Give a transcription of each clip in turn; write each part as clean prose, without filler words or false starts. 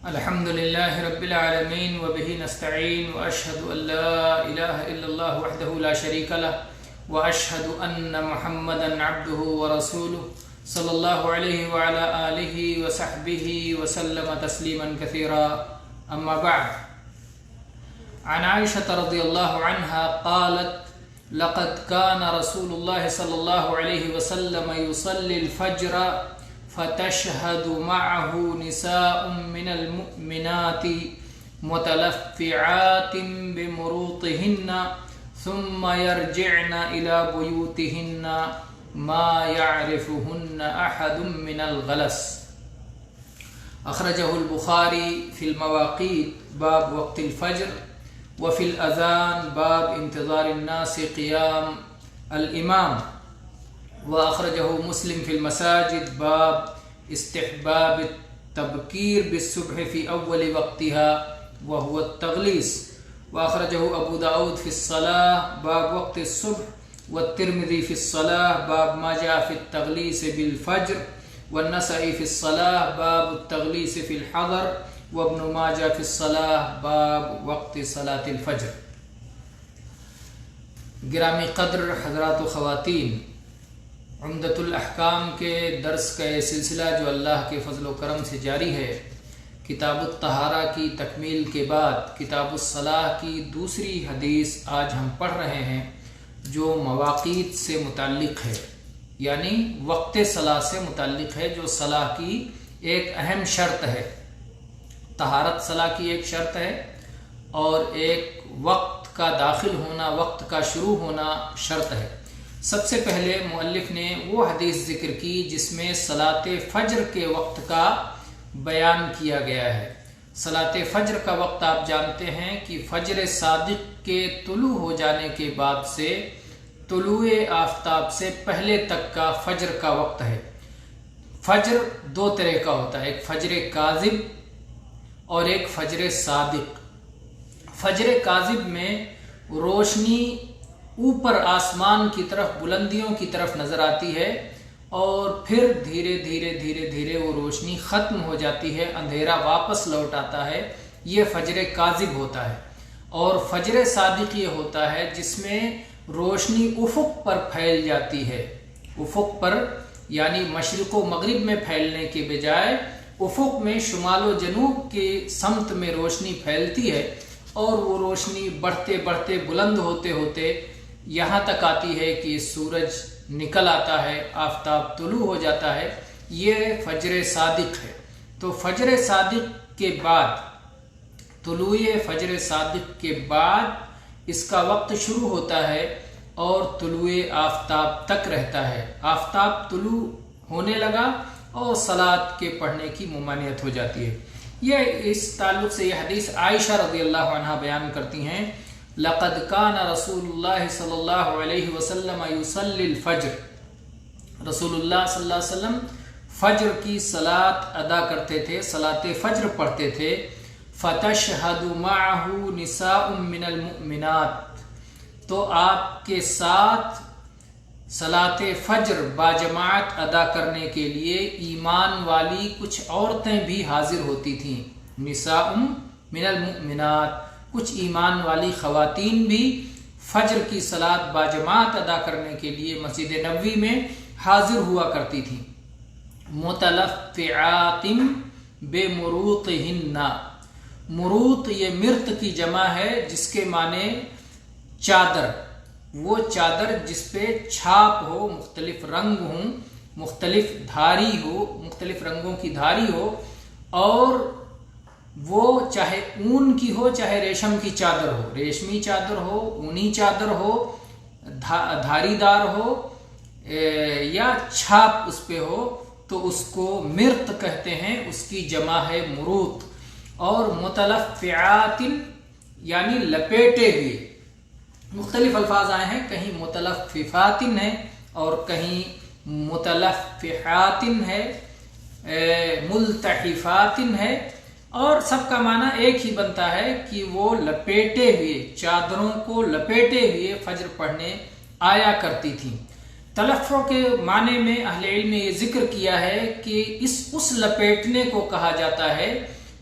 الحمد لله رب العالمين وبه نستعين وأشهد أن لا إله إلا الله وحده لا شريك له وأشهد أن محمدا عبده ورسوله صلى الله عليه وعلى آله وصحبه وسلم تسليما كثيرا. أما بعد، عن عائشة رضي الله عنها قالت: لقد كان رسول الله صلى الله عليه وسلم يصلي الفجر فتشهد معه نساء من المؤمنات متلفعات بمروطهن ثم يرجعن إلى بيوتهن ما يعرفهن أحد من الغلس. أخرجه البخاري في المواقيت باب وقت الفجر، وفي الأذان باب انتظار الناس قيام الإمام، وأخرجه مسلم في المساجد باب استحباب التبكير بالصبح في أول وقتها وهو التغليس، وأخرجه أبو داود في الصلاة باب وقت الصبح، والترمذي في الصلاة باب ما جاء في التغليس بالفجر، والنسائي في الصلاة باب التغليس في الحضر، وابن ماجہ في الصلاة باب وقت صلاة الفجر. گرامی قدر حضرات و خواتین، عمدۃ الاحکام کے درس کا یہ سلسلہ جو اللہ کے فضل و کرم سے جاری ہے، کتاب الطہارہ کی تکمیل کے بعد کتاب الصلاح کی دوسری حدیث آج ہم پڑھ رہے ہیں، جو مواقیت سے متعلق ہے، یعنی وقت صلاح سے متعلق ہے، جو صلاح کی ایک اہم شرط ہے. طہارت صلاح کی ایک شرط ہے اور ایک وقت کا داخل ہونا، وقت کا شروع ہونا شرط ہے. سب سے پہلے مؤلف نے وہ حدیث ذکر کی جس میں صلاۃ فجر کے وقت کا بیان کیا گیا ہے. صلاۃ فجر کا وقت آپ جانتے ہیں کہ فجر صادق کے طلوع ہو جانے کے بعد سے طلوع آفتاب سے پہلے تک کا فجر کا وقت ہے. فجر دو طرح کا ہوتا ہے، ایک فجر کاذب اور ایک فجر صادق. فجر کاذب میں روشنی اوپر آسمان کی طرف، بلندیوں کی طرف نظر آتی ہے اور پھر دھیرے دھیرے وہ روشنی ختم ہو جاتی ہے، اندھیرا واپس لوٹ آتا ہے. یہ فجر کاذب ہوتا ہے. اور فجر صادق یہ ہوتا ہے جس میں روشنی افق پر پھیل جاتی ہے. افق پر یعنی مشرق و مغرب میں پھیلنے کے بجائے افق میں شمال و جنوب کی سمت میں روشنی پھیلتی ہے، اور وہ روشنی بڑھتے بڑھتے بلند ہوتے ہوتے یہاں تک آتی ہے کہ سورج نکل آتا ہے، آفتاب طلوع ہو جاتا ہے. یہ فجر صادق ہے. تو فجر صادق کے بعد، طلوع فجر صادق کے بعد اس کا وقت شروع ہوتا ہے اور طلوع آفتاب تک رہتا ہے. آفتاب طلوع ہونے لگا اور صلاۃ کے پڑھنے کی ممانعت ہو جاتی ہے. یہ اس تعلق سے یہ حدیث عائشہ رضی اللہ عنہا بیان کرتی ہیں: لقد كان رسول اللہ صلی اللہ علیہ وسلم يصلي الفجر. رسول اللہ صلی اللہ علیہ وسلم فجر کی صلاۃ ادا کرتے تھے، صلاۃ فجر پڑھتے تھے. فتشهد معه نساء من المؤمنات، تو آپ کے ساتھ صلاۃ فجر باجماعت ادا کرنے کے لیے ایمان والی کچھ عورتیں بھی حاضر ہوتی تھیں. نساء من المؤمنات، کچھ ایمان والی خواتین بھی فجر کی صلاۃ باجماعت ادا کرنے کے لیے مسجد نبوی میں حاضر ہوا کرتی تھیں. متلفعات بمروطہن، مروط یہ مرط کی جمع ہے جس کے معنی چادر. وہ چادر جس پہ چھاپ ہو، مختلف رنگ ہوں، مختلف دھاری ہو، مختلف رنگوں کی دھاری ہو، اور وہ چاہے اون کی ہو چاہے ریشم کی چادر ہو، ریشمی چادر ہو، اونی چادر ہو، دھاری دار ہو یا چھاپ اس پہ ہو، تو اس کو مرط کہتے ہیں. اس کی جمع ہے مروط. اور متلفعات یعنی لپیٹے ہوئے. مختلف الفاظ آئے ہیں، کہیں متلففات ہے اور کہیں متلفحات ہے، ملتحفات ہے، اور سب کا معنی ایک ہی بنتا ہے کہ وہ لپیٹے ہوئے، چادروں کو لپیٹے ہوئے فجر پڑھنے آیا کرتی تھیں. تلفع کے معنی میں اہل علم نے یہ ذکر کیا ہے کہ اس لپیٹنے کو کہا جاتا ہے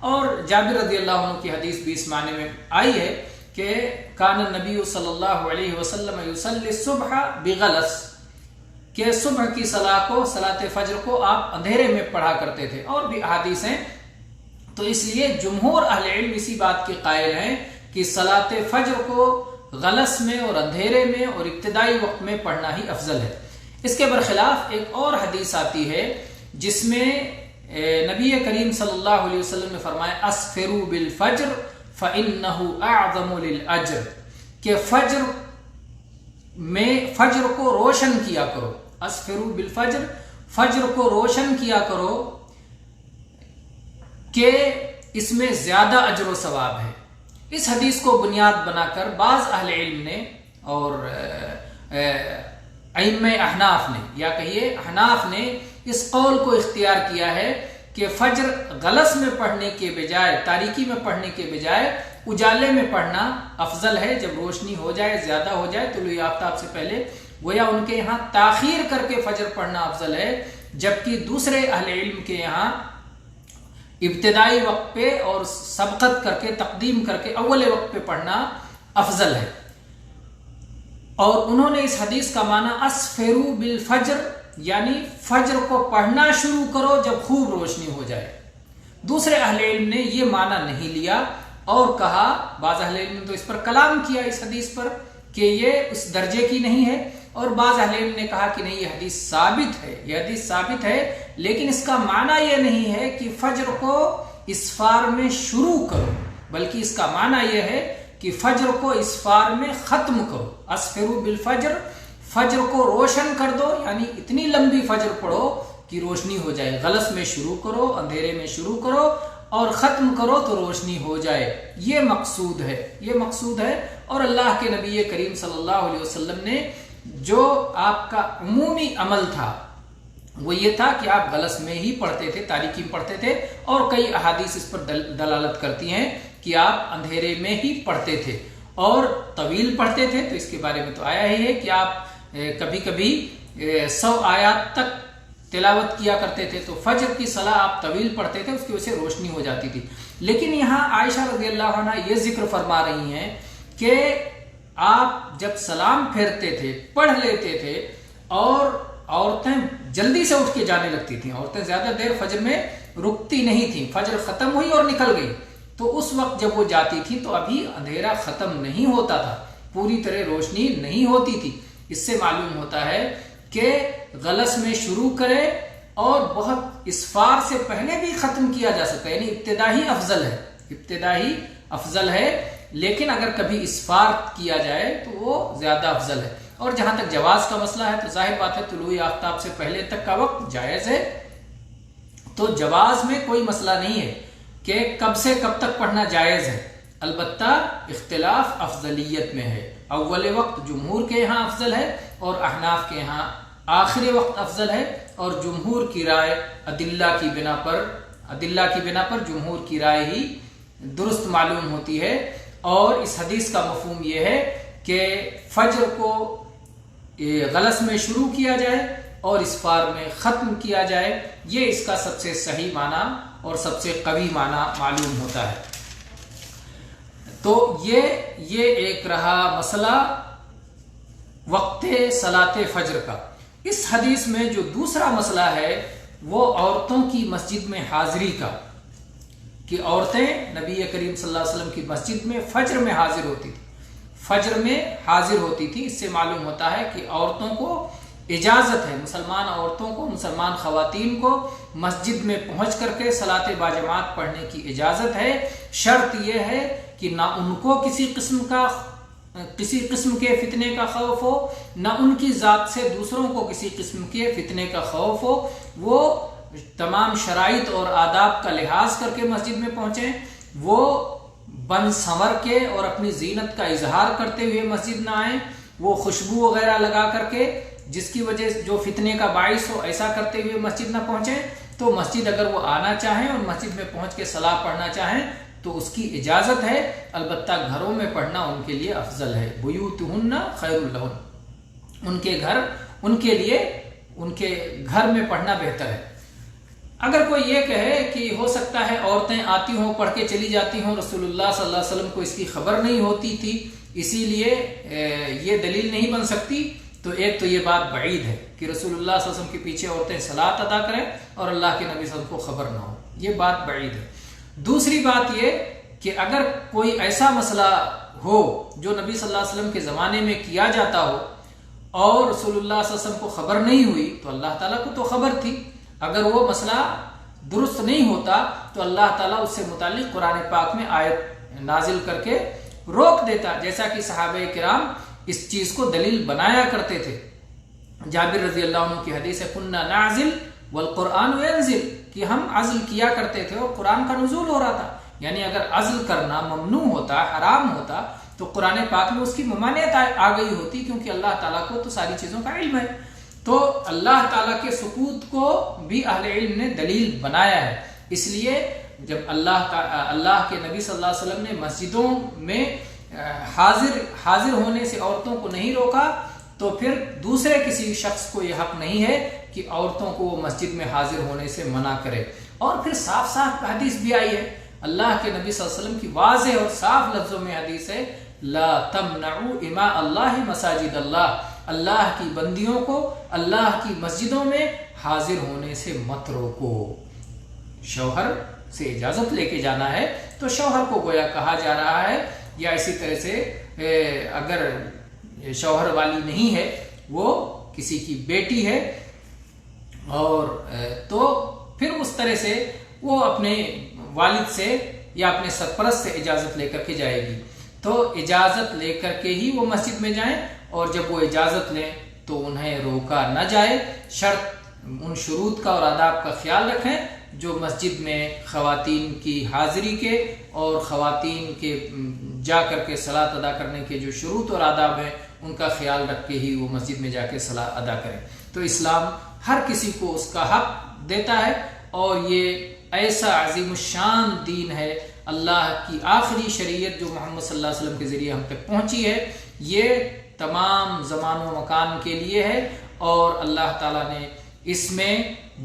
اور جابر رضی اللہ عنہ کی حدیث بھی اس معنی میں آئی ہے کہ کان النبی صلی اللہ علیہ وسلم یصلی الصبح بغلس، کہ صبح کی صلاۃ کو، صلاۃ فجر کو آپ اندھیرے میں پڑھا کرتے تھے، اور بھی احادیث ہیں۔ تو اس لیے جمہور اہل علم اسی بات کے قائل ہیں کہ صلاۃ فجر کو غلس میں اور اندھیرے میں اور ابتدائی وقت میں پڑھنا ہی افضل ہے۔ اس کے برخلاف ایک اور حدیث آتی ہے جس میں نبی کریم صلی اللہ علیہ وسلم نے فرمایا اسفروا بالفجر فإنه اعظم للأجر، کہ فجر کو روشن کیا کرو، اسفروا بالفجر، فجر کو روشن کیا کرو کہ اس میں زیادہ اجر و ثواب ہے۔ اس حدیث کو بنیاد بنا کر بعض اہل علم نے اور ائمہ احناف نے، یا کہیے احناف نے، اس قول کو اختیار کیا ہے کہ فجر غلس میں پڑھنے کے بجائے، تاریکی میں پڑھنے کے بجائے اجالے میں پڑھنا افضل ہے، جب روشنی ہو جائے، زیادہ ہو جائے، طلوع آفتاب سے پہلے، گویا ان کے یہاں تاخیر کر کے فجر پڑھنا افضل ہے، جبکہ دوسرے اہل علم کے یہاں ابتدائی وقت پہ اور سبقت کر کے، تقدیم کر کے اول وقت پہ پڑھنا افضل ہے۔ اور انہوں نے اس حدیث کا معنی اسفروا بالفجر، یعنی فجر کو پڑھنا شروع کرو جب خوب روشنی ہو جائے۔ دوسرے اہل علم نے یہ معنی نہیں لیا اور کہا، بعض اہل علم نے تو اس پر کلام کیا اس حدیث پر کہ یہ اس درجے کی نہیں ہے، اور بعض اہل علم نے کہا کہ نہیں، یہ حدیث ثابت ہے، یہ حدیث ثابت ہے، لیکن اس کا معنی یہ نہیں ہے کہ فجر کو اسفار میں شروع کرو، بلکہ اس کا معنی یہ ہے کہ فجر کو اسفار میں ختم کرو۔ اسفروا بالفجر، فجر کو روشن کر دو، یعنی اتنی لمبی فجر پڑھو کہ روشنی ہو جائے۔ غلس میں شروع کرو، اندھیرے میں شروع کرو اور ختم کرو تو روشنی ہو جائے، یہ مقصود ہے، یہ مقصود ہے۔ اور اللہ کے نبی کریم صلی اللہ علیہ وسلم نے جو آپ کا عمومی عمل تھا وہ یہ تھا کہ آپ غلس میں ہی پڑھتے تھے، تاریکی میں پڑھتے تھے، اور کئی احادیث اس پر دلالت کرتی ہیں کہ آپ اندھیرے میں ہی پڑھتے تھے اور طویل پڑھتے تھے۔ تو اس کے بارے میں تو آیا ہی ہے کہ آپ کبھی کبھی 100 آیات تک تلاوت کیا کرتے تھے، تو فجر کی صلاح آپ طویل پڑھتے تھے، اس کی وجہ سے روشنی ہو جاتی تھی۔ لیکن یہاں عائشہ رضی اللہ عنہ یہ ذکر فرما رہی ہیں کہ آپ جب سلام پھیرتے تھے، پڑھ لیتے تھے، اور عورتیں جلدی سے اٹھ کے جانے لگتی تھیں، عورتیں زیادہ دیر فجر میں رکتی نہیں تھیں، فجر ختم ہوئی اور نکل گئی، تو اس وقت جب وہ جاتی تھی تو ابھی اندھیرا ختم نہیں ہوتا تھا، پوری طرح روشنی نہیں ہوتی تھی۔ اس سے معلوم ہوتا ہے کہ غلس میں شروع کرے اور بہت اسفار سے پہلے بھی ختم کیا جا سکتا ہے، یعنی ابتدائی افضل ہے، ابتدائی افضل ہے، لیکن اگر کبھی اسفار کیا جائے تو وہ زیادہ افضل ہے۔ اور جہاں تک جواز کا مسئلہ ہے تو ظاہر بات ہے طلوع آفتاب سے پہلے تک کا وقت جائز ہے، تو جواز میں کوئی مسئلہ نہیں ہے کہ کب سے کب تک پڑھنا جائز ہے، البتہ اختلاف افضلیت میں ہے۔ اول وقت جمہور کے یہاں افضل ہے اور احناف کے یہاں آخری وقت افضل ہے، اور جمہور کی رائے ادلہ کی بنا پر جمہور کی رائے ہی درست معلوم ہوتی ہے۔ اور اس حدیث کا مفہوم یہ ہے کہ فجر کو غلس میں شروع کیا جائے اور اسفار میں ختم کیا جائے، یہ اس کا سب سے صحیح معنی اور سب سے قوی معنی معلوم ہوتا ہے۔ تو یہ ایک رہا مسئلہ وقت صلاۃ فجر کا۔ اس حدیث میں جو دوسرا مسئلہ ہے وہ عورتوں کی مسجد میں حاضری کا، کہ عورتیں نبی کریم صلی اللہ علیہ وسلم کی مسجد میں فجر میں حاضر ہوتی تھی، فجر میں حاضر ہوتی تھی۔ اس سے معلوم ہوتا ہے کہ عورتوں کو اجازت ہے، مسلمان عورتوں کو، مسلمان خواتین کو مسجد میں پہنچ کر کے صلاۃ باجماعت پڑھنے کی اجازت ہے۔ شرط یہ ہے کہ نہ ان کو کسی قسم کے فتنے کا خوف ہو، نہ ان کی ذات سے دوسروں کو کسی قسم کے فتنے کا خوف ہو، وہ تمام شرائط اور آداب کا لحاظ کر کے مسجد میں پہنچیں، وہ بن سنور کے اور اپنی زینت کا اظہار کرتے ہوئے مسجد نہ آئیں، وہ خوشبو وغیرہ لگا کر کے جس کی وجہ جو فتنے کا باعث ہو ایسا کرتے ہوئے مسجد نہ پہنچیں۔ تو مسجد اگر وہ آنا چاہیں اور مسجد میں پہنچ کے صلاۃ پڑھنا چاہیں تو اس کی اجازت ہے، البتہ گھروں میں پڑھنا ان کے لیے افضل ہے۔ بیوتہن خیر لہن، ان کے گھر، ان کے لیے ان کے گھر میں پڑھنا بہتر ہے۔ اگر کوئی یہ کہے کہ ہو سکتا ہے عورتیں آتی ہوں پڑھ کے چلی جاتی ہوں، رسول اللہ صلی اللہ علیہ وسلم کو اس کی خبر نہیں ہوتی تھی اسی لیے یہ دلیل نہیں بن سکتی، تو ایک تو یہ بات بعید ہے کہ رسول اللہ صلی اللہ علیہ وسلم کے پیچھے عورتیں صلاۃ ادا کریں اور اللہ کے نبی صلی اللہ علیہ وسلم کو خبر نہ ہو، یہ بات بعید ہے۔ دوسری بات یہ کہ اگر کوئی ایسا مسئلہ ہو جو نبی صلی اللہ علیہ وسلم کے زمانے میں کیا جاتا ہو اور رسول اللہ صلی اللہ علیہ وسلم کو خبر نہیں ہوئی، تو اللہ تعالیٰ کو تو خبر تھی، اگر وہ مسئلہ درست نہیں ہوتا تو اللہ تعالیٰ اس سے متعلق قرآن پاک میں آیت نازل کر کے روک دیتا، جیسا کہ صحابہ کرام اس چیز کو دلیل بنایا کرتے تھے۔ جابر رضی اللہ عنہ کی حدیث ہے کننا نعزل والقرآن ینزل، کہ ہم عزل کیا کرتے تھے اور قرآن کا نزول ہو رہا تھا، یعنی اگر عزل کرنا ممنوع ہوتا، حرام ہوتا، تو قرآن پاک میں اس کی ممانعت آ گئی ہوتی، کیونکہ اللہ تعالیٰ کو تو ساری چیزوں کا علم ہے۔ تو اللہ تعالیٰ کے سکوت کو بھی اہل علم نے دلیل بنایا ہے، اس لیے جب اللہ کے نبی صلی اللہ علیہ وسلم نے مسجدوں میں حاضر ہونے سے عورتوں کو نہیں روکا، تو پھر دوسرے کسی شخص کو یہ حق نہیں ہے کہ عورتوں کو وہ مسجد میں حاضر ہونے سے منع کرے۔ اور پھر صاف صاف حدیث بھی آئی ہے، اللہ کے نبی صلی اللہ علیہ وسلم کی واضح اور صاف لفظوں میں حدیث ہے لا تمنعوا اماء اللہ مساجد اللہ، اللہ کی بندیوں کو اللہ کی مسجدوں میں حاضر ہونے سے مت روکو۔ شوہر سے اجازت لے کے جانا ہے تو شوہر کو گویا کہا جا رہا ہے، یا اسی طرح سے اگر شوہر والی نہیں ہے، وہ کسی کی بیٹی ہے، اور تو پھر اس طرح سے وہ اپنے والد سے یا اپنے سرپرست سے اجازت لے کر کے جائے گی، تو اجازت لے کر کے ہی وہ مسجد میں جائیں، اور جب وہ اجازت لیں تو انہیں روکا نہ جائے، شرط ان شروط کا اور آداب کا خیال رکھیں جو مسجد میں خواتین کی حاضری کے اور خواتین کے جا کر کے صلاۃ ادا کرنے کے جو شروط اور آداب ہیں ان کا خیال رکھ کے ہی وہ مسجد میں جا کے صلاۃ ادا کریں۔ تو اسلام ہر کسی کو اس کا حق دیتا ہے، اور یہ ایسا عظیم الشان دین ہے، اللہ کی آخری شریعت جو محمد صلی اللہ علیہ وسلم کے ذریعے ہم تک پہنچی ہے، یہ تمام زمان و مکان کے لیے ہے، اور اللہ تعالیٰ نے اس میں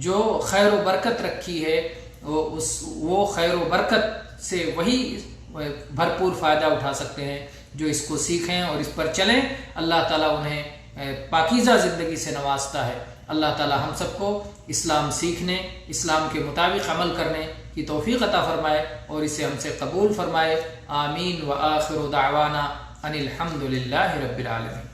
جو خیر و برکت رکھی ہے وہ خیر و برکت سے وہی بھرپور فائدہ اٹھا سکتے ہیں جو اس کو سیکھیں اور اس پر چلیں۔ اللہ تعالیٰ انہیں پاکیزہ زندگی سے نوازتا ہے۔ اللہ تعالیٰ ہم سب کو اسلام سیکھنے، اسلام کے مطابق عمل کرنے کی توفیق عطا فرمائے اور اسے ہم سے قبول فرمائے۔ آمین۔ وآخر دعوانا ان الحمد للہ رب العالمین۔